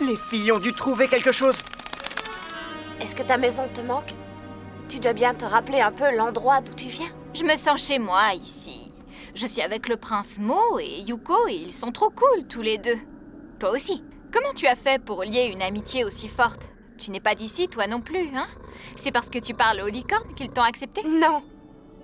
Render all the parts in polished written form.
Les filles ont dû trouver quelque chose. Est-ce que ta maison te manque? Tu dois bien te rappeler un peu l'endroit d'où tu viens. Je me sens chez moi, ici. Je suis avec le prince Mo et Yuko et ils sont trop cool, tous les deux. Toi aussi. Comment tu as fait pour lier une amitié aussi forte? Tu n'es pas d'ici, toi non plus, hein? C'est parce que tu parles aux licornes qu'ils t'ont accepté? Non.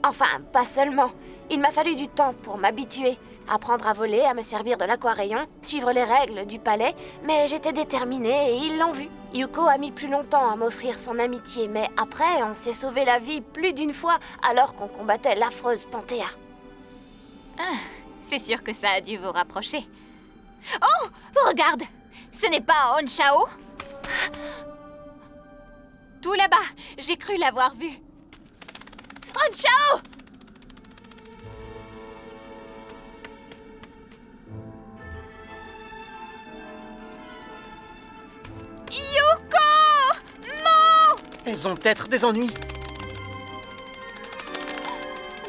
Enfin, pas seulement. Il m'a fallu du temps pour m'habituer. Apprendre à voler, à me servir de l'aquarayon, suivre les règles du palais, mais j'étais déterminée et ils l'ont vu. Yuko a mis plus longtemps à m'offrir son amitié, mais après, on s'est sauvé la vie plus d'une fois alors qu'on combattait l'affreuse Panthéa. Ah, c'est sûr que ça a dû vous rapprocher. Oh, regarde! Ce n'est pas Honchao? Tout là-bas, j'ai cru l'avoir vu. Honchao! Yuko! Mo! Elles ont peut-être des ennuis.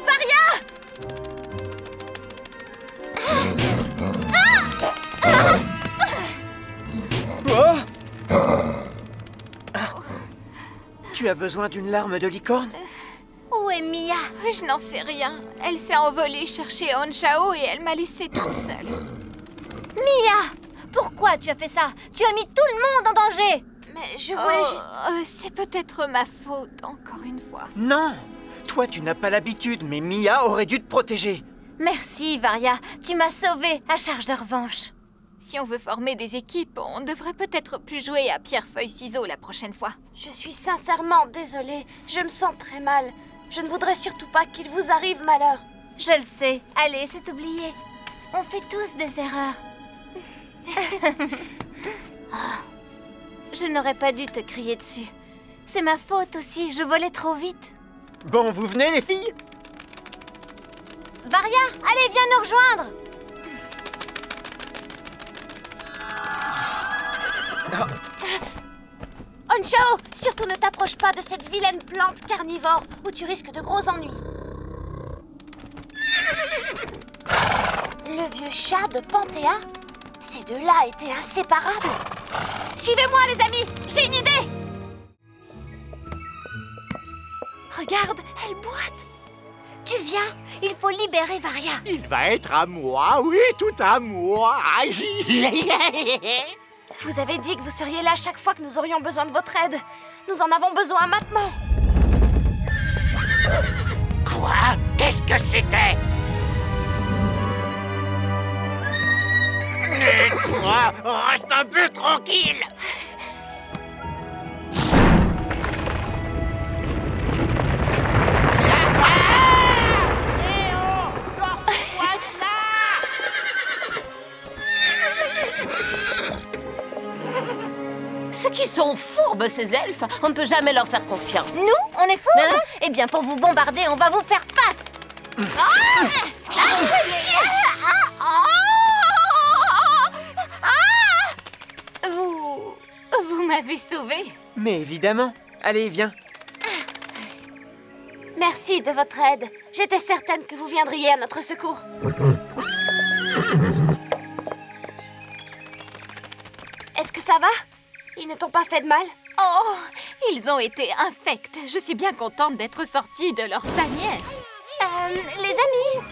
Varia! Oh! Tu as besoin d'une larme de licorne? Où est Mia? Je n'en sais rien. Elle s'est envolée chercher Honchao et elle m'a laissée toute seule. Mia! Pourquoi tu as fait ça? Tu as mis tout le monde en danger! Mais je voulais juste... C'est peut-être ma faute, encore une fois. Non! Toi, tu n'as pas l'habitude, mais Mia aurait dû te protéger. Merci, Varia. Tu m'as sauvée à charge de revanche. Si on veut former des équipes, on devrait peut-être plus jouer à pierre-feuille-ciseaux la prochaine fois. Je suis sincèrement désolée. Je me sens très mal. Je ne voudrais surtout pas qu'il vous arrive malheur. Je le sais. Allez, c'est oublié. On fait tous des erreurs. Je n'aurais pas dû te crier dessus. C'est ma faute aussi, je volais trop vite. Bon, vous venez, les filles? Varia, allez, viens nous rejoindre. Honchao, surtout ne t'approche pas de cette vilaine plante carnivore où tu risques de gros ennuis. Le vieux chat de Panthéa? Ces deux-là étaient inséparables. Suivez-moi, les amis, j'ai une idée. Regarde, elle boite. Tu viens, il faut libérer Varia. Il va être à moi, oui, tout à moi. Vous avez dit que vous seriez là chaque fois que nous aurions besoin de votre aide. Nous en avons besoin maintenant. Quoi? Qu'est-ce que c'était? Et toi, reste un peu tranquille. Ce qu'ils sont fourbes, ces elfes. On ne peut jamais leur faire confiance. Nous, on est fous, hein? Eh bien, pour vous bombarder, on va vous faire face. Vous m'avez sauvée. Mais évidemment. Allez, viens. Merci de votre aide. J'étais certaine que vous viendriez à notre secours. Est-ce que ça va? Ils ne t'ont pas fait de mal? Oh, ils ont été infects. Je suis bien contente d'être sortie de leur tanière. Les amis.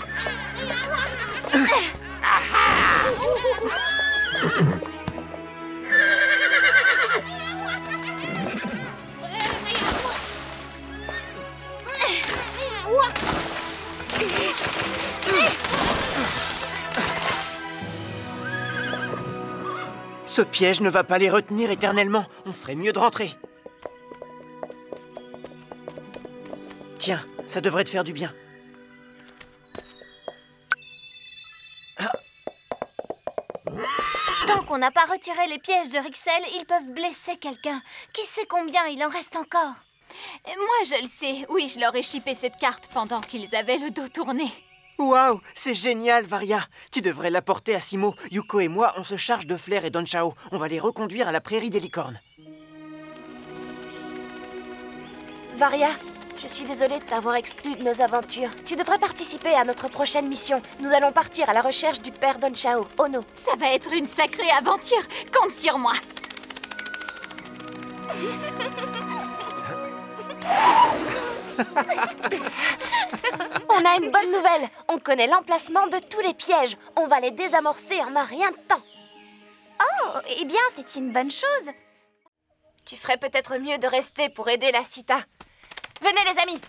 Ce piège ne va pas les retenir éternellement. On ferait mieux de rentrer. Tiens, ça devrait te faire du bien. Tant qu'on n'a pas retiré les pièges de Rixel, ils peuvent blesser quelqu'un. Qui sait combien il en reste encore? Moi, je le sais. Oui, je leur ai chippé cette carte pendant qu'ils avaient le dos tourné. Waouh, c'est génial, Varia. Tu devrais l'apporter à Simo. Yuko et moi, on se charge de Flair et d'Honchao. On va les reconduire à la prairie des licornes. Varia, je suis désolée de t'avoir exclue de nos aventures. Tu devrais participer à notre prochaine mission. Nous allons partir à la recherche du père d'Honchao, Ono. Ça va être une sacrée aventure. Compte sur moi. On a une bonne nouvelle. On connaît l'emplacement de tous les pièges. On va les désamorcer en un rien de temps. Oh, eh bien, c'est une bonne chose. Tu ferais peut-être mieux de rester pour aider la Cita. Venez les amis.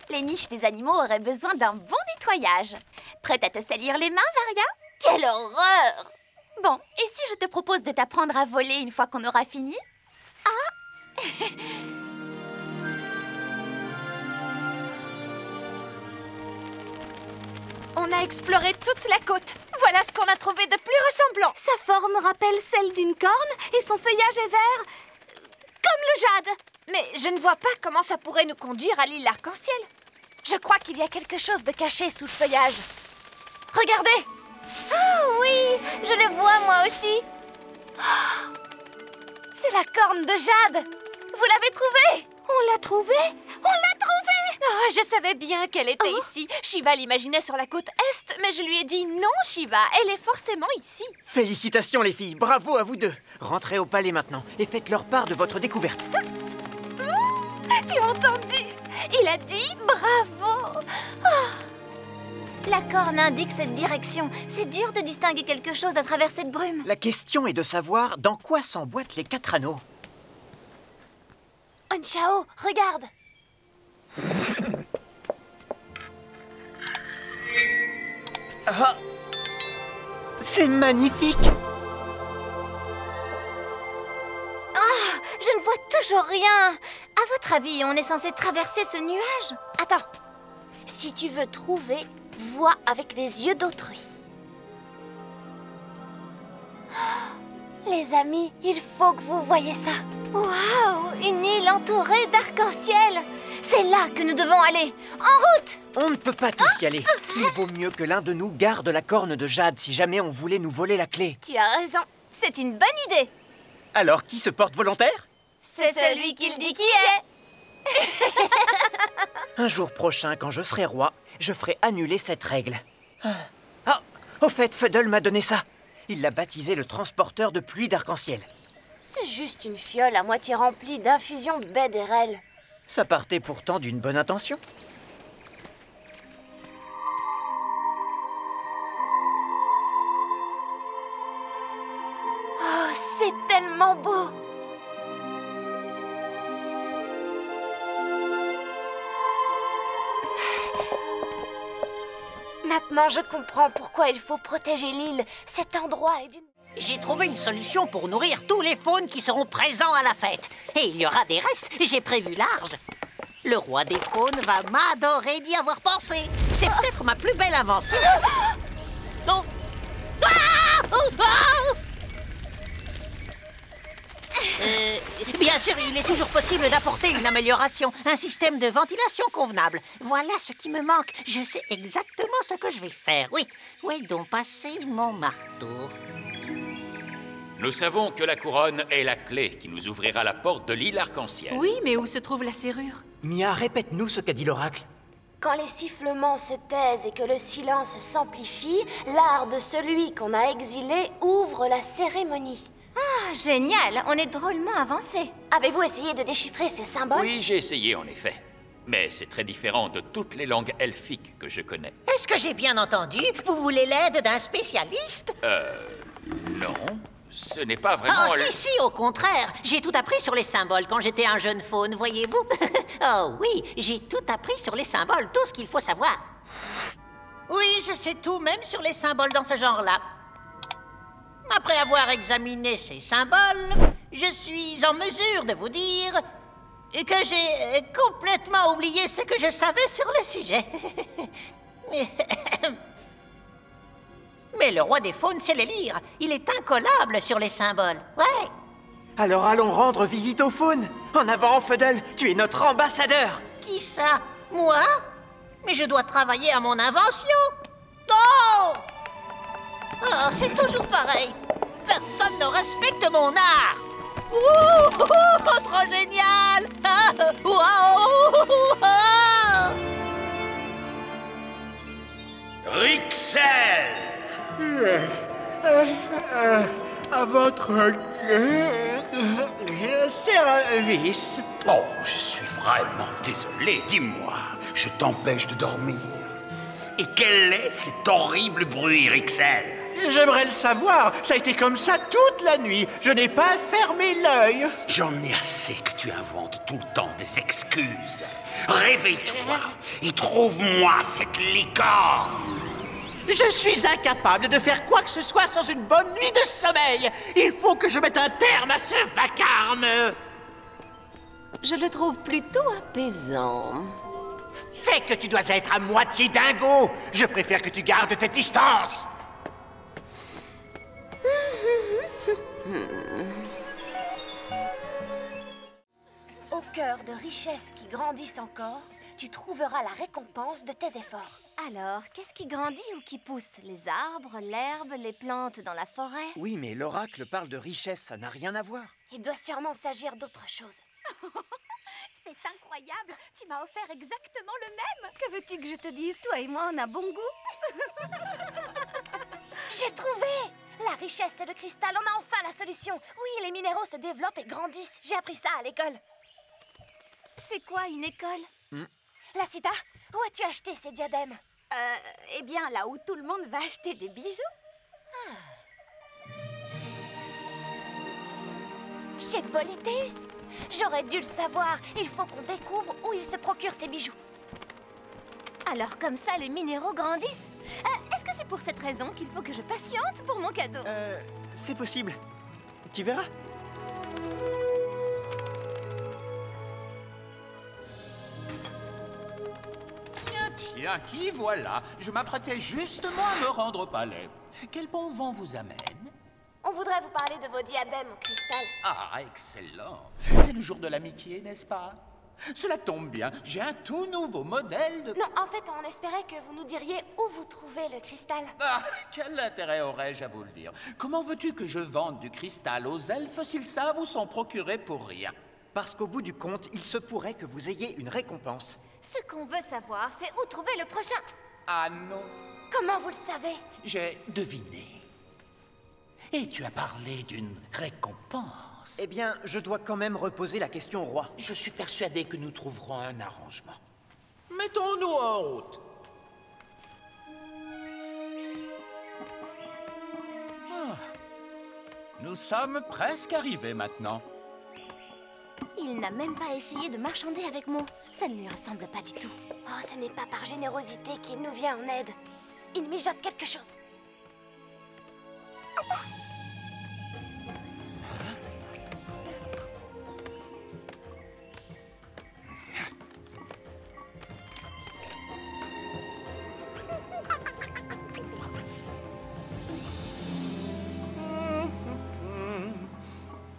Les niches des animaux auraient besoin d'un bon nettoyage. Prête à te salir les mains, Varia? Quelle horreur! Bon, et si je te propose de t'apprendre à voler une fois qu'on aura fini? On a exploré toute la côte. Voilà ce qu'on a trouvé de plus ressemblant. Sa forme rappelle celle d'une corne et son feuillage est vert comme le jade. Mais je ne vois pas comment ça pourrait nous conduire à l'île Arc-en-Ciel. Je crois qu'il y a quelque chose de caché sous le feuillage. Regardez! Oh oui, je le vois moi aussi. C'est la corne de jade. Vous l'avez trouvée? On l'a trouvée? On l'a trouvée! Oh, je savais bien qu'elle était ici. Shiva l'imaginait sur la côte Est, mais je lui ai dit non, Shiva, elle est forcément ici. Félicitations les filles, bravo à vous deux. Rentrez au palais maintenant et faites leur part de votre découverte. Tu as entendu? Il a dit bravo. La corne indique cette direction. C'est dur de distinguer quelque chose à travers cette brume. La question est de savoir dans quoi s'emboîtent les 4 anneaux. Onchao, regarde. Ah, c'est magnifique. Je ne vois toujours rien. À votre avis, on est censé traverser ce nuage? Attends. Si tu veux trouver, vois avec les yeux d'autrui. Les amis, il faut que vous voyez ça. Waouh, une île entourée d'arc-en-ciel. C'est là que nous devons aller. En route! On ne peut pas tous y aller. Il vaut mieux que l'un de nous garde la corne de jade si jamais on voulait nous voler la clé. Tu as raison. C'est une bonne idée. Alors, qui se porte volontaire? C'est celui qui le dit qui est. Un jour prochain, quand je serai roi, je ferai annuler cette règle. Ah, au fait, Fuddle m'a donné ça. Il l'a baptisé le transporteur de pluie d'arc-en-ciel. C'est juste une fiole à moitié remplie d'infusion de baie d'érel. Ça partait pourtant d'une bonne intention. Oh, c'est tellement beau. Maintenant, je comprends pourquoi il faut protéger l'île. Cet endroit est d'une... J'ai trouvé une solution pour nourrir tous les faunes qui seront présents à la fête. Et il y aura des restes, j'ai prévu large. Le roi des faunes va m'adorer d'y avoir pensé. C'est peut-être ma plus belle invention. Oh. Ah! Oh! Ah! Bien sûr, il est toujours possible d'apporter une amélioration, un système de ventilation convenable. Voilà ce qui me manque. Je sais exactement ce que je vais faire. Oui, où est donc passé mon marteau? Nous savons que la couronne est la clé qui nous ouvrira la porte de l'île Arc-en-Ciel. Oui, mais où se trouve la serrure? Mia, répète-nous ce qu'a dit l'oracle. Quand les sifflements se taisent et que le silence s'amplifie, l'art de celui qu'on a exilé ouvre la cérémonie. Ah, génial, on est drôlement avancé. Avez-vous essayé de déchiffrer ces symboles? Oui, j'ai essayé en effet. Mais c'est très différent de toutes les langues elfiques que je connais. Est-ce que j'ai bien entendu? Vous voulez l'aide d'un spécialiste? Non, ce n'est pas vraiment... Oh, si, au contraire. J'ai tout appris sur les symboles quand j'étais un jeune faune, voyez-vous? Oh oui, j'ai tout appris sur les symboles, tout ce qu'il faut savoir. Oui, je sais tout, même sur les symboles dans ce genre-là. Après avoir examiné ces symboles, je suis en mesure de vous dire que j'ai complètement oublié ce que je savais sur le sujet. Mais le roi des faunes sait les lire. Il est incollable sur les symboles. Ouais. Alors allons rendre visite aux faunes. En avant, Fuddle, tu es notre ambassadeur. Qui ça? Moi? Mais je dois travailler à mon invention. Oh! Oh, c'est toujours pareil. Personne ne respecte mon art. Ouh, trop génial! Ah, wow, ah. Rixel! À votre cœur. Service. Oh, je suis vraiment désolé, dis-moi. Je t'empêche de dormir. Et quel est cet horrible bruit, Rixel? J'aimerais le savoir. Ça a été comme ça toute la nuit. Je n'ai pas fermé l'œil. J'en ai assez que tu inventes tout le temps des excuses. Réveille-toi et trouve-moi cette licorne. Je suis incapable de faire quoi que ce soit sans une bonne nuit de sommeil. Il faut que je mette un terme à ce vacarme. Je le trouve plutôt apaisant. C'est que tu dois être à moitié dingo. Je préfère que tu gardes tes distances. Au cœur de richesses qui grandissent encore, tu trouveras la récompense de tes efforts. Alors, qu'est-ce qui grandit ou qui pousse? Les arbres, l'herbe, les plantes dans la forêt? Oui, mais l'oracle parle de richesse, ça n'a rien à voir. Il doit sûrement s'agir d'autre chose. C'est incroyable! Tu m'as offert exactement le même! Que veux-tu que je te dise? Toi et moi, on a bon goût! J'ai trouvé! La richesse et le cristal, on a enfin la solution. Oui, les minéraux se développent et grandissent. J'ai appris ça à l'école. C'est quoi une école? Lacita, où as-tu acheté ces diadèmes? Eh bien, là où tout le monde va acheter des bijoux. Chez Polythéus. J'aurais dû le savoir. Il faut qu'on découvre où il se procure ces bijoux. Alors comme ça, les minéraux grandissent. Est-ce que c'est pour cette raison qu'il faut que je patiente pour mon cadeau? C'est possible. Tu verras. Tiens, qui voilà? Je m'apprêtais justement à me rendre au palais. Quel bon vent vous amène? On voudrait vous parler de vos diadèmes au cristal. Ah, excellent. C'est le jour de l'amitié, n'est-ce pas? Cela tombe bien, j'ai un tout nouveau modèle de... Non, en fait, on espérait que vous nous diriez où vous trouvez le cristal. Ah, quel intérêt aurais-je à vous le dire? Comment veux-tu que je vende du cristal aux elfes s'ils savent où s'en procurer pour rien? Parce qu'au bout du compte, il se pourrait que vous ayez une récompense. Ce qu'on veut savoir, c'est où trouver le prochain. Ah non, Comment vous le savez? j'ai deviné. Et tu as parlé d'une récompense. Eh bien, je dois quand même reposer la question au roi. Je suis persuadé que nous trouverons un arrangement. Mettons-nous en route. Ah. Nous sommes presque arrivés maintenant. Il n'a même pas essayé de marchander avec moi. Ça ne lui ressemble pas du tout. Oh, ce n'est pas par générosité qu'il nous vient en aide. Il mijote quelque chose.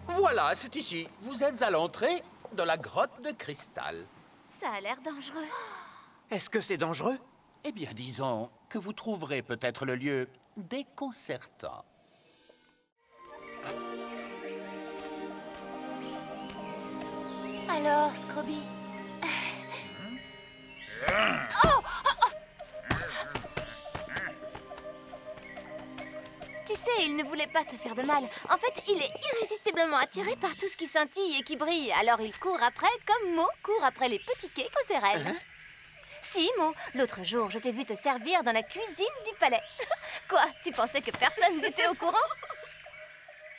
Voilà, c'est ici. Vous êtes à l'entrée de la grotte de cristal. Ça a l'air dangereux. Est-ce que c'est dangereux? Eh bien, disons que vous trouverez peut-être le lieu déconcertant. Alors, Scroby? Tu sais, il ne voulait pas te faire de mal. En fait, il est irrésistiblement attiré par tout ce qui scintille et qui brille. Alors il court après, comme Mo court après les petits cakes aux céréales. Si, Mo, l'autre jour, je t'ai vu te servir dans la cuisine du palais. Quoi, tu pensais que personne n'était au courant?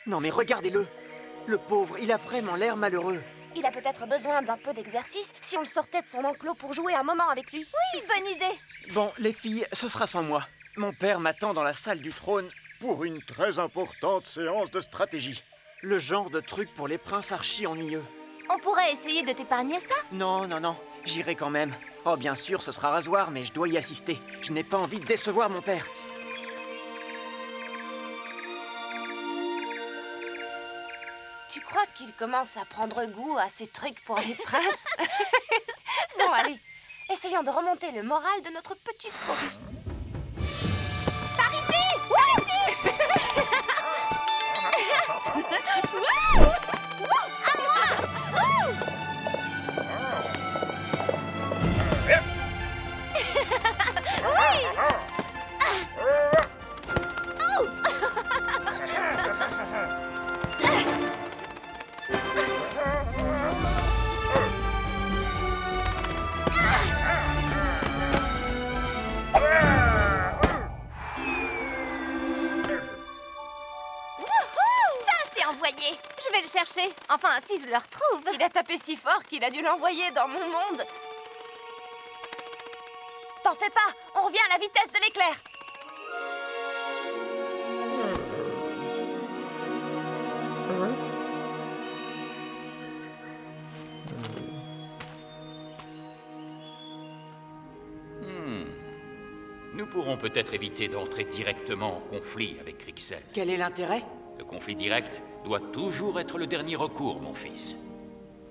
Non mais regardez-le. Le pauvre, il a vraiment l'air malheureux. Il a peut-être besoin d'un peu d'exercice si on le sortait de son enclos pour jouer un moment avec lui. Oui, bonne idée. Bon, les filles, ce sera sans moi. Mon père m'attend dans la salle du trône pour une très importante séance de stratégie. Le genre de truc pour les princes archi ennuyeux. On pourrait essayer de t'épargner ça? Non, non, non, j'irai quand même. Oh, bien sûr, ce sera rasoir, mais je dois y assister. Je n'ai pas envie de décevoir mon père. Tu crois qu'il commence à prendre goût à ces trucs pour les princes? Bon, allez, essayons de remonter le moral de notre petit Scroby. Par ici! Par ici! À moi! envoyé. Je vais le chercher. Enfin, si je le retrouve. Il a tapé si fort qu'il a dû l'envoyer dans mon monde. T'en fais pas, on revient à la vitesse de l'éclair. Nous pourrons peut-être éviter d'entrer directement en conflit avec Rixel. Quel est l'intérêt? Le conflit direct doit toujours être le dernier recours, mon fils.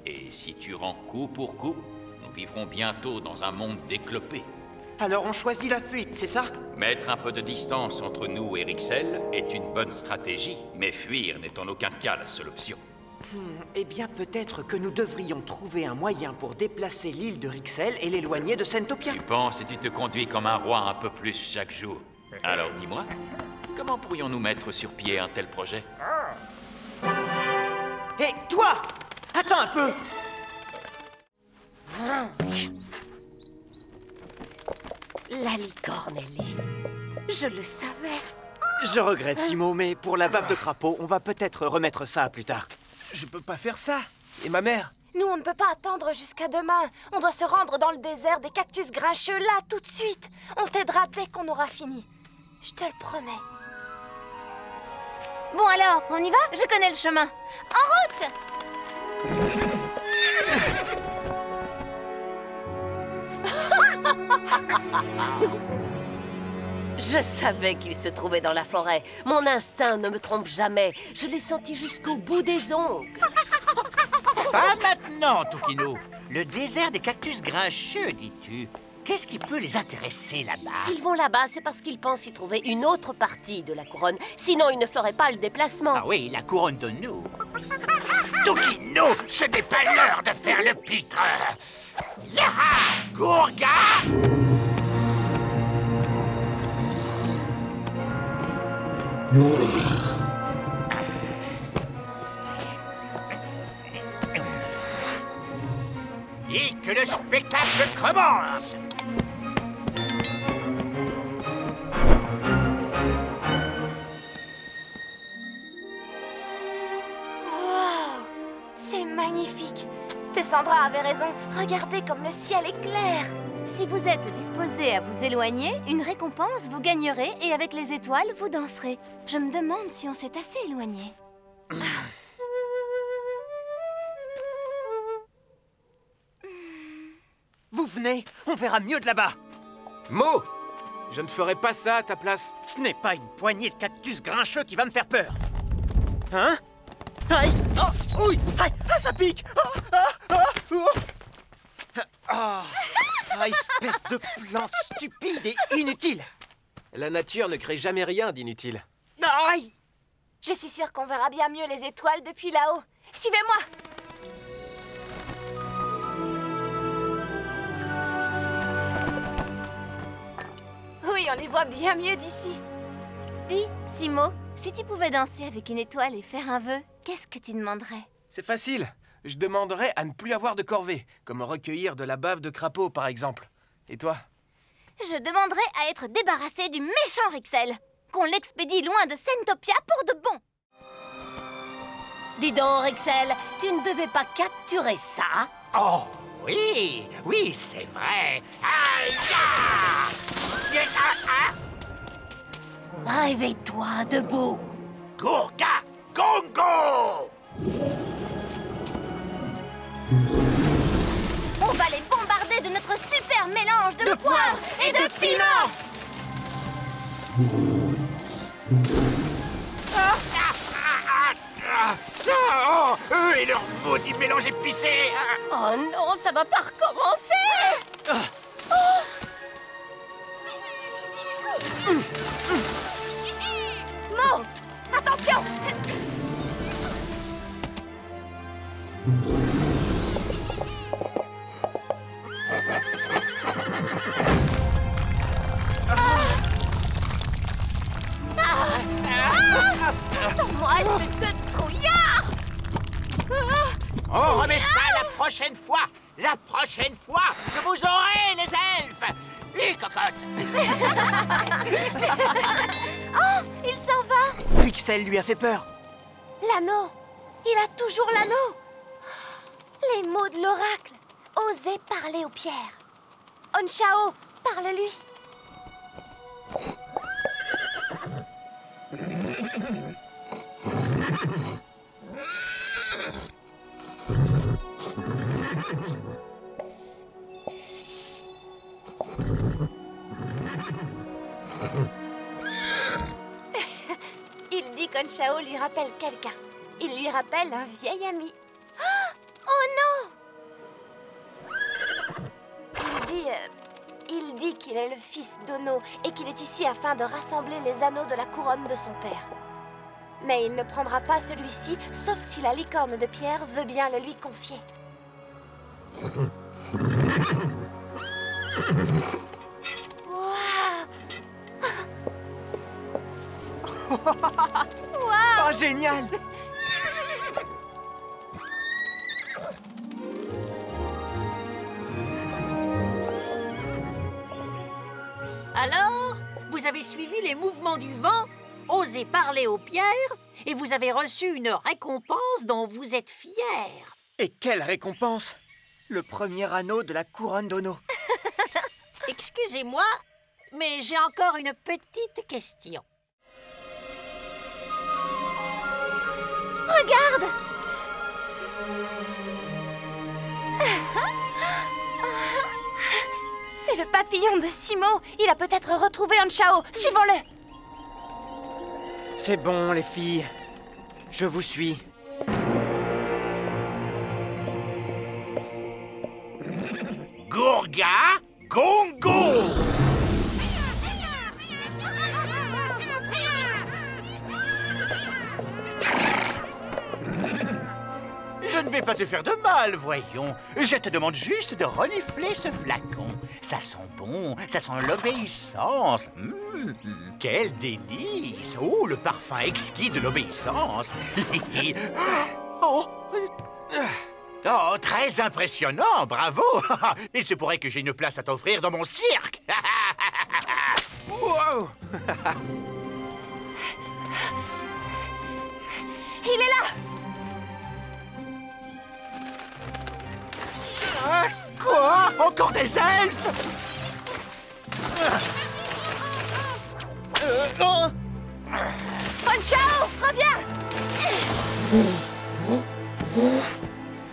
Et si tu rends coup pour coup, nous vivrons bientôt dans un monde déclopé. Alors on choisit la fuite, c'est ça? Mettre un peu de distance entre nous et Rixel est une bonne stratégie, mais fuir n'est en aucun cas la seule option. Eh bien, peut-être que nous devrions trouver un moyen pour déplacer l'île de Rixel et l'éloigner de Sentopia. Tu penses et tu te conduis comme un roi un peu plus chaque jour. Alors dis-moi, comment pourrions-nous mettre sur pied un tel projet? Hé, toi! Attends un peu! La licorne, elle est. Je le savais. Je regrette, Simo, mais pour la bave de crapaud, on va peut-être remettre ça plus tard. Je peux pas faire ça. Et ma mère? Nous, on ne peut pas attendre jusqu'à demain. On doit se rendre dans le désert des cactus grincheux, là, tout de suite. On t'aidera dès qu'on aura fini. Je te le promets. Bon alors, on y va? Je connais le chemin. En route! Je savais qu'il se trouvait dans la forêt. Mon instinct ne me trompe jamais. Je l'ai senti jusqu'au bout des ongles. Pas maintenant, Toukinou. Le désert des cactus grincheux, dis-tu. Qu'est-ce qui peut les intéresser là-bas? S'ils vont là-bas, c'est parce qu'ils pensent y trouver une autre partie de la couronne. Sinon, ils ne feraient pas le déplacement. Ah oui, la couronne de nous. Toukinou, ce n'est pas l'heure de faire le pitre. Yaha! Gourga! Et que le spectacle commence! Wow! C'est magnifique. Tessandra avait raison. Regardez comme le ciel est clair. Si vous êtes disposé à vous éloigner, une récompense vous gagnerez et avec les étoiles, vous danserez. Je me demande si on s'est assez éloigné. Vous venez, on verra mieux de là-bas. Mo! Je ne ferai pas ça à ta place. Ce n'est pas une poignée de cactus grincheux qui va me faire peur. Hein? Aïe! Oh! Oui! Aïe! Ah, ça pique! Espèce de plante stupide et inutile! La nature ne crée jamais rien d'inutile. Aïe! Je suis sûre qu'on verra bien mieux les étoiles depuis là-haut. Suivez-moi! Oui, on les voit bien mieux d'ici. Dis, Simo, si tu pouvais danser avec une étoile et faire un vœu, qu'est-ce que tu demanderais? C'est facile. Je demanderais à ne plus avoir de corvée, comme recueillir de la bave de crapaud, par exemple. Et toi? Je demanderais à être débarrassé du méchant Rixel. Qu'on l'expédie loin de Sentopia pour de bon. Dis donc, Rixel, tu ne devais pas capturer ça? Oh, oui, oui, c'est vrai. Aïe! Réveille-toi, debout. Gourga! Gongo! On va les bombarder de notre super mélange de poivre et de piment. Oh, eux et leur maudit mélange épicé! Oh non, ça va pas recommencer! Mo! Attention! Attends-moi, espèce de trouillard! On remet ça la prochaine fois! La prochaine fois que vous aurez les elfes! Les cocottes! Oh, il s'en va. Rixel lui a fait peur. L'anneau! Il a toujours l'anneau. Les mots de l'oracle. Osez parler aux pierres. Onshao, parle-lui. Il dit qu'Onshao lui rappelle quelqu'un. Il lui rappelle un vieil ami. Oh non! Il dit qu'il est le fils d'Ono et qu'il est ici afin de rassembler les anneaux de la couronne de son père. Mais il ne prendra pas celui-ci, sauf si la licorne de pierre veut bien le lui confier. Oh, génial! Alors, vous avez suivi les mouvements du vent, osé parler aux pierres, et vous avez reçu une récompense dont vous êtes fiers. Et quelle récompense! Le premier anneau de la couronne d'Ono. Excusez-moi, mais j'ai encore une petite question. Regarde! C'est le papillon de Simo. Il a peut-être retrouvé Onshao. Suivons-le. C'est bon, les filles. Je vous suis. Gourga, Gongo! Je ne vais pas te faire de mal, voyons. Je te demande juste de renifler ce flacon. Ça sent bon, ça sent l'obéissance. Quel délice! Oh, le parfum exquis de l'obéissance. Oh, très impressionnant, bravo. Il se pourrait que j'ai une place à t'offrir dans mon cirque. Wow! Il est là. Quoi? Encore des elfes? Onshao, reviens.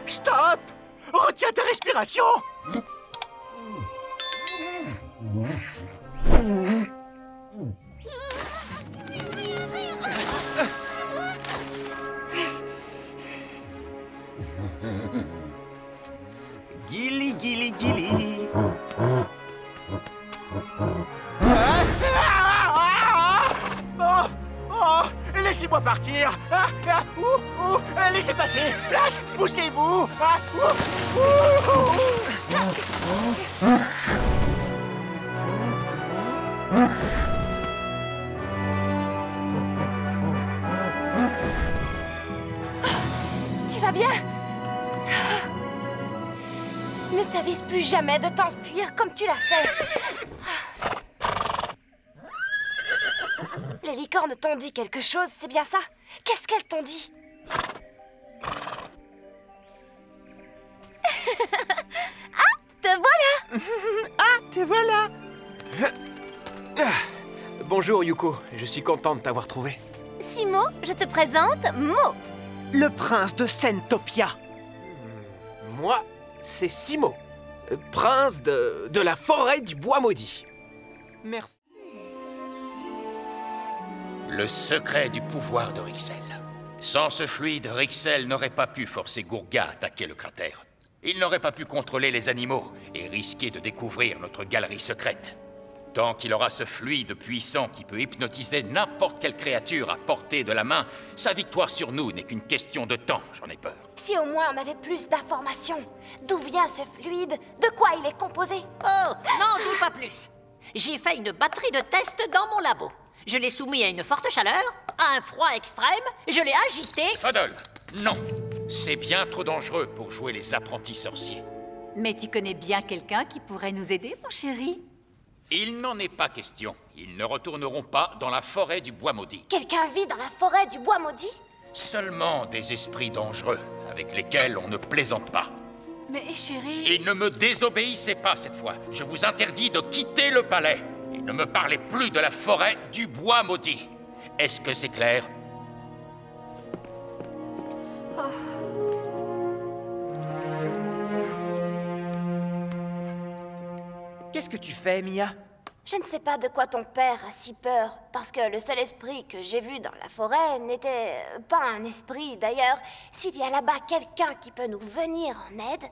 Stop! Retiens ta respiration! Gili, gili, gili. Laissez-moi partir! Laissez passer! Place! Poussez-vous! Tu vas bien? Ne t'avise plus jamais de t'enfuir comme tu l'as fait. Les licornes t'ont dit quelque chose, c'est bien ça? Qu'est-ce qu'elles t'ont dit? Ah, te voilà! Ah, te voilà! Bonjour, Yuko. Je suis content de t'avoir trouvé. Simo, je te présente Mo. Le prince de Sentopia. Moi, c'est Simo, prince de la forêt du bois maudit. Merci. Le secret du pouvoir de Rixel. Sans ce fluide, Rixel n'aurait pas pu forcer Gourga à attaquer le cratère. Il n'aurait pas pu contrôler les animaux et risquer de découvrir notre galerie secrète. Tant qu'il aura ce fluide puissant qui peut hypnotiser n'importe quelle créature à portée de la main, sa victoire sur nous n'est qu'une question de temps, j'en ai peur. Si au moins on avait plus d'informations. D'où vient ce fluide? De quoi il est composé? Oh, n'en dis pas plus. J'ai fait une batterie de tests dans mon labo. Je l'ai soumis à une forte chaleur, à un froid extrême, je l'ai agité... Fadol, non. C'est bien trop dangereux pour jouer les apprentis sorciers. Mais tu connais bien quelqu'un qui pourrait nous aider, mon chéri? Il n'en est pas question. Ils ne retourneront pas dans la forêt du bois maudit. Quelqu'un vit dans la forêt du bois maudit? Seulement des esprits dangereux, avec lesquels on ne plaisante pas. Mais chérie... Et ne me désobéissez pas cette fois. Je vous interdis de quitter le palais. Et ne me parlez plus de la forêt du bois maudit. Est-ce que c'est clair? Qu'est-ce que tu fais, Mia? Je ne sais pas de quoi ton père a si peur, parce que le seul esprit que j'ai vu dans la forêt n'était pas un esprit. D'ailleurs, s'il y a là-bas quelqu'un qui peut nous venir en aide,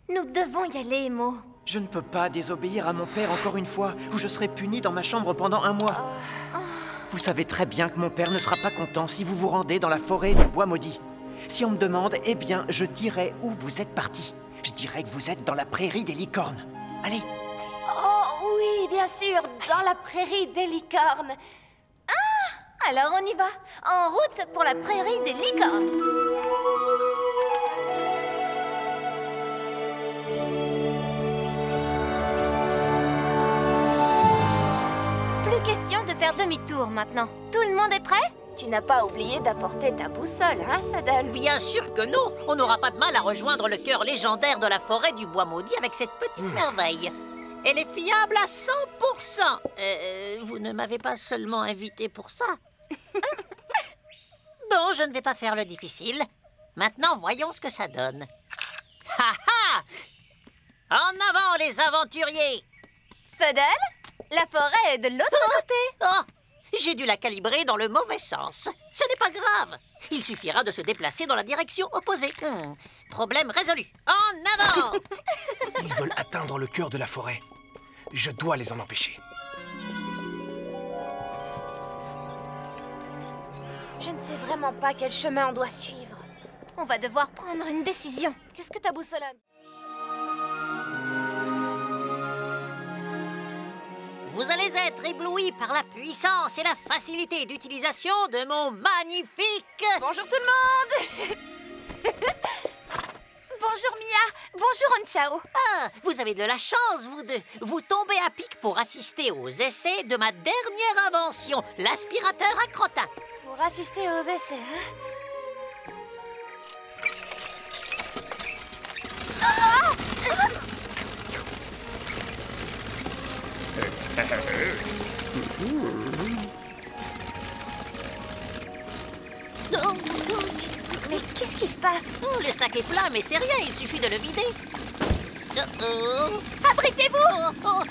nous devons y aller, Mo. Je ne peux pas désobéir à mon père encore une fois, ou je serai puni dans ma chambre pendant 1 mois. Vous savez très bien que mon père ne sera pas content si vous vous rendez dans la forêt du bois maudit. Si on me demande, eh bien, je dirai où vous êtes parti. Je dirai que vous êtes dans la prairie des licornes. Allez. Oh oui, bien sûr, dans la prairie des licornes. Ah, alors on y va. En route pour la prairie des licornes. Plus question de faire demi-tour maintenant. Tout le monde est prêt? Tu n'as pas oublié d'apporter ta boussole, hein, Fadal? Bien sûr que non. On n'aura pas de mal à rejoindre le cœur légendaire de la forêt du bois maudit avec cette petite merveille. Elle est fiable à 100%. Vous ne m'avez pas seulement invité pour ça. Bon, je ne vais pas faire le difficile. Maintenant, voyons ce que ça donne. Ha ha! En avant, les aventuriers! Fadal, la forêt est de l'autre côté. Oh! J'ai dû la calibrer dans le mauvais sens. Ce n'est pas grave. Il suffira de se déplacer dans la direction opposée. Problème résolu. En avant! Ils veulent atteindre le cœur de la forêt. Je dois les en empêcher. Je ne sais vraiment pas quel chemin on doit suivre. On va devoir prendre une décision. Qu'est-ce que ta boussole a dit? Vous allez être éblouis par la puissance et la facilité d'utilisation de mon magnifique... Bonjour tout le monde. Bonjour Mia. Bonjour Onchao. Ah, vous avez de la chance, vous deux. Vous tombez à pic pour assister aux essais de ma dernière invention, l'aspirateur à crottin. Pour assister aux essais, hein? Mais qu'est-ce qui se passe? Oh, le sac est plein, mais c'est rien, il suffit de le vider. Abritez-vous. Oh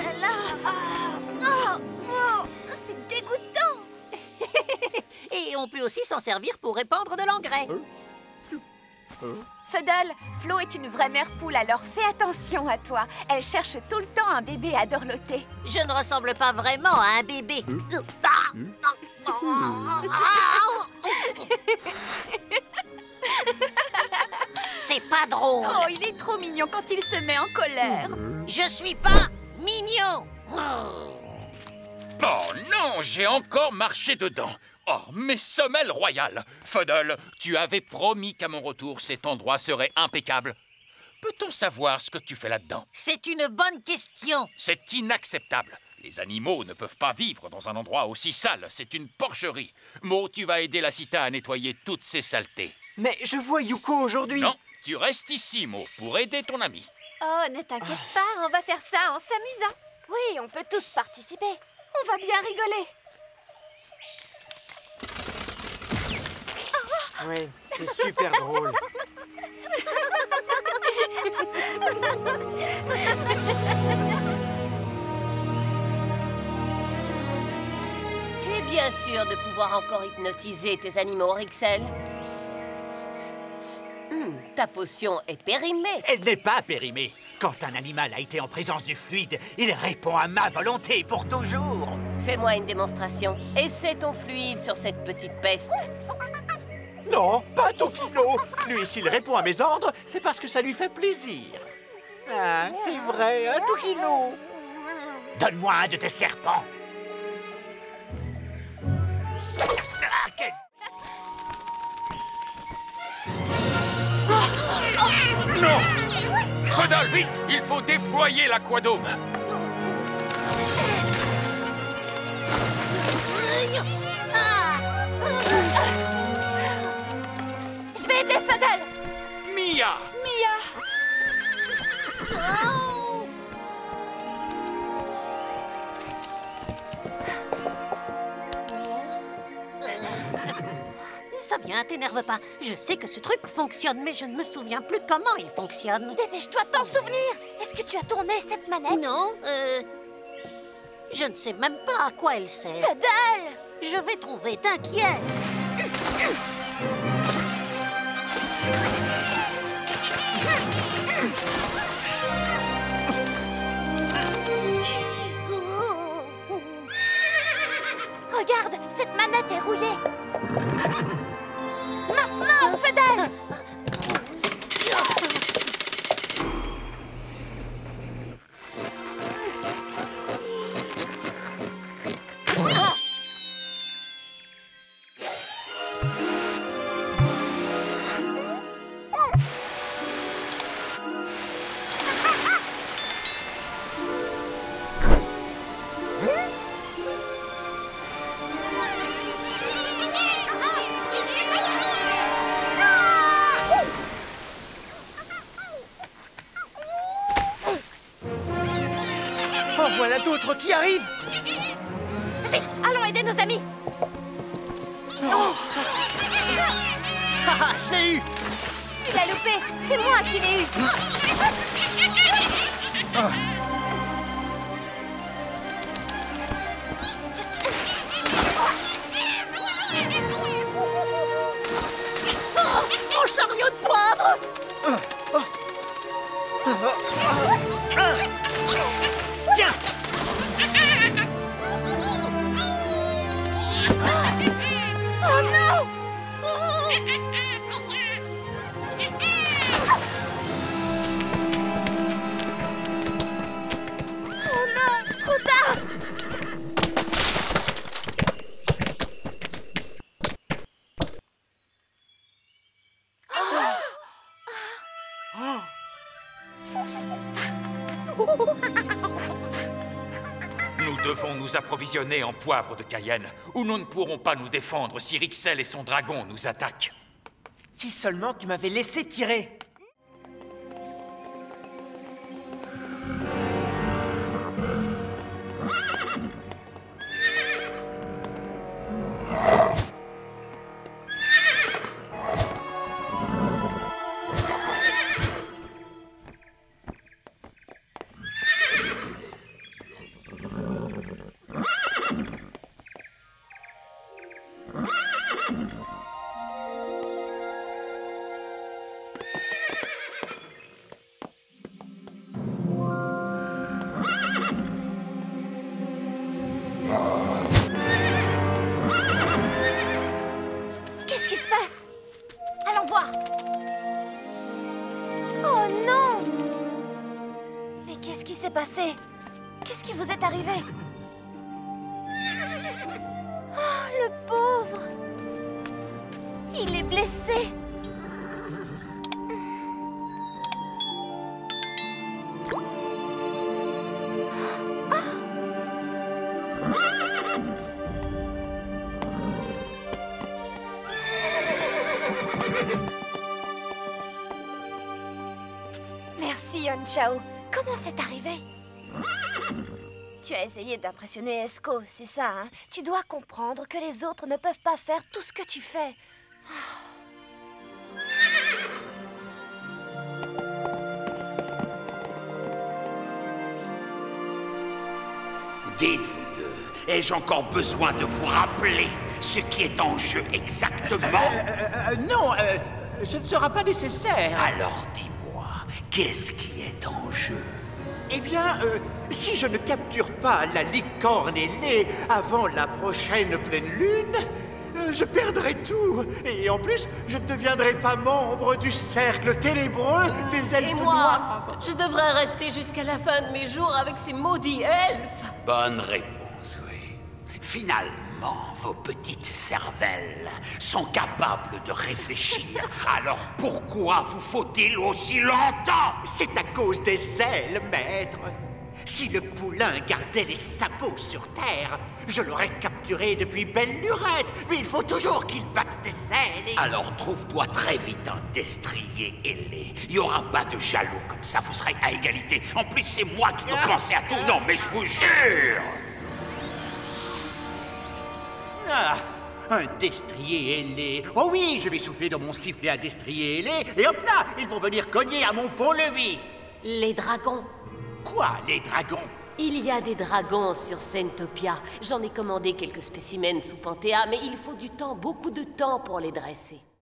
là là. C'est dégoûtant. Et on peut aussi s'en servir pour répandre de l'engrais. Fadal, Flo est une vraie mère poule, alors fais attention à toi. Elle cherche tout le temps un bébé à dorloter. Je ne ressemble pas vraiment à un bébé. C'est pas drôle. Oh, il est trop mignon quand il se met en colère. Je suis pas mignon. Oh non, j'ai encore marché dedans. Oh, mes semelles royales! Fuddle, tu avais promis qu'à mon retour, cet endroit serait impeccable. Peut-on savoir ce que tu fais là-dedans? C'est une bonne question. C'est inacceptable. Les animaux ne peuvent pas vivre dans un endroit aussi sale. C'est une porcherie. Mo, tu vas aider la Cita à nettoyer toutes ces saletés. Mais je vois Yuko aujourd'hui. Non, tu restes ici, Mo, pour aider ton ami. Oh, ne t'inquiète pas, on va faire ça en s'amusant. Oui, on peut tous participer. On va bien rigoler. Oui, c'est super drôle. Tu es bien sûr de pouvoir encore hypnotiser tes animaux, Rixel? Ta potion est périmée. Elle n'est pas périmée. Quand un animal a été en présence du fluide, il répond à ma volonté pour toujours. Fais-moi une démonstration. Essaie ton fluide sur cette petite peste. Non, pas Tokino. Lui, s'il répond à mes ordres, c'est parce que ça lui fait plaisir. Ah, c'est vrai, hein, Tokino? Donne-moi un de tes serpents. Ah, quel... Feudal, vite! Il faut déployer l'aquadome. Je vais aider Feudal. Mia! Ça vient, t'énerve pas. Je sais que ce truc fonctionne, mais je ne me souviens plus comment il fonctionne. Dépêche-toi de t'en souvenir. Est-ce que tu as tourné cette manette? Non, je ne sais même pas à quoi elle sert. Feudal! Je vais trouver, t'inquiète. Regarde, cette manette est rouillée. Maintenant, Feudal! Oh, voilà d'autres qui arrivent! Vite, allons aider nos amis. Haha, je l'ai eu! Tu l'as loupé. C'est moi qui l'ai eu. Mon chariot de poivre! Tiens! Oh non! Oh non, trop tard! Nous devons nous approvisionner en poivre de Cayenne, ou nous ne pourrons pas nous défendre si Rixel et son dragon nous attaquent. Si seulement tu m'avais laissé tirer! Qu'est-ce qui se passe? Allons voir. Oh non! Mais qu'est-ce qui s'est passé? Qu'est-ce qui vous est arrivé? Oh, le pauvre! Il est blessé. Merci, Yon Chao. Comment c'est arrivé? Tu as essayé d'impressionner Esco, c'est ça, hein? Tu dois comprendre que les autres ne peuvent pas faire tout ce que tu fais. Dites-vous deux, ai-je encore besoin de vous rappeler ce qui est en jeu exactement? Non, ce ne sera pas nécessaire. Alors dis-moi, qu'est-ce qui est en jeu? Eh bien, si je ne capture pas la licorne ailée avant la prochaine pleine lune, je perdrai tout. Et en plus, je ne deviendrai pas membre du cercle ténébreux des elfes Et moi, noirs. je devrais rester jusqu'à la fin de mes jours avec ces maudits elfes. Bonne réponse, oui. Finalement, Comment vos petites cervelles sont capables de réfléchir? Alors pourquoi vous faut-il aussi longtemps? C'est à cause des ailes, maître. Si le poulain gardait les sabots sur terre, je l'aurais capturé depuis belle lurette. Mais il faut toujours qu'il batte des ailes et... Alors trouve-toi très vite un destrier ailé. Il n'y aura pas de jaloux comme ça, vous serez à égalité. En plus, c'est moi qui dois penser à tout. Non, mais je vous jure! Ah, un destrier ailé. Oh oui, je vais souffler dans mon sifflet à destrier ailé, et hop là, ils vont venir cogner à mon pont-levis. Les dragons. Quoi, les dragons? Il y a des dragons sur Sentopia. J'en ai commandé quelques spécimens sous Panthéa, mais il faut du temps, beaucoup de temps pour les dresser.